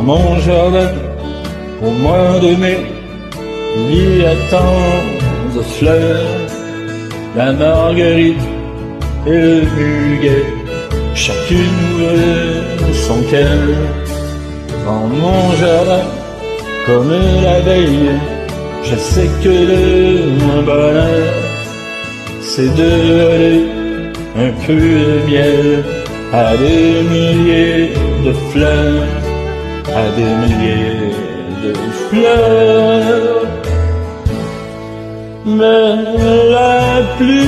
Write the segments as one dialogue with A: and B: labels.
A: Dans mon jardin, au mois de mai, il y a tant de fleurs, la marguerite et le muguet, chacune ouvre son cœur. Dans mon jardin, comme l'abeille, je sais que le bonheur, c'est de voler un peu de miel à des milliers de fleurs, à des milliers de fleurs. Mais la plus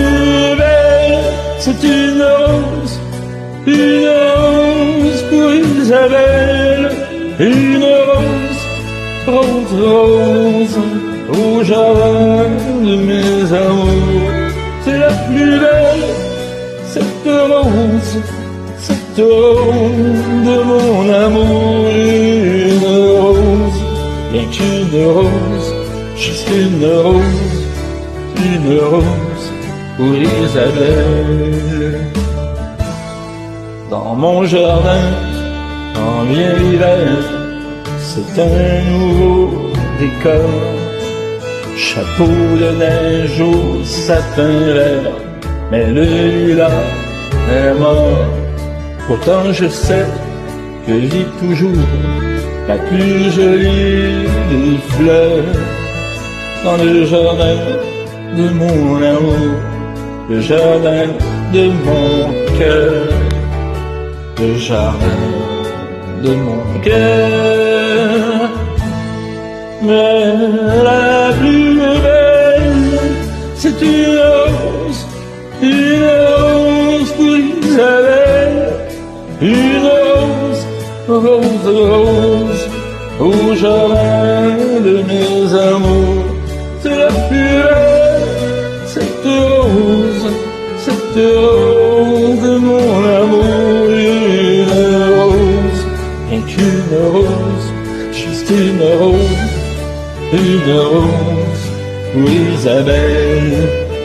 A: belle, c'est une rose pour Isabelle, une rose au jardin de mes amours. C'est la plus belle, cette rose de mon amour. Une rose, rien qu'une rose, juste une rose pour Isabelle. Dans mon jardin, quand vient l'hiver, c'est un nouveau décor. Chapeau de neige au sapin vert, mais le lilas est mort. Pourtant je sais que vit toujours la plus jolie des fleurs. Dans le jardin de mon amour, le jardin de mon cœur, le jardin de mon cœur. Mais la plus belle, c'est une rose pour Isabelle, une rose au jardin de mes amours. C'est la plus belle, cette rose de mon amour. Une rose, rien qu'une rose, juste une rose pour Isabelle.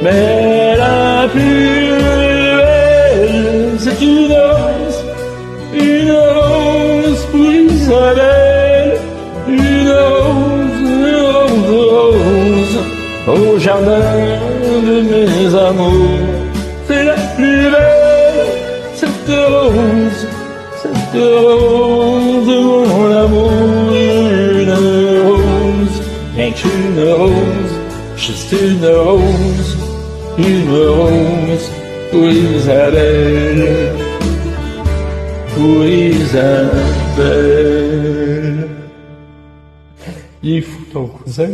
A: Mais la plus belle, c'est une rose pour Isabelle, une rose au jardin de mes amours. C'est la plus belle, cette rose de mon amour. Une rose, rien qu'une rose, juste une rose pour Isabelle, pour Isabelle. Il est fou ton cousin, là.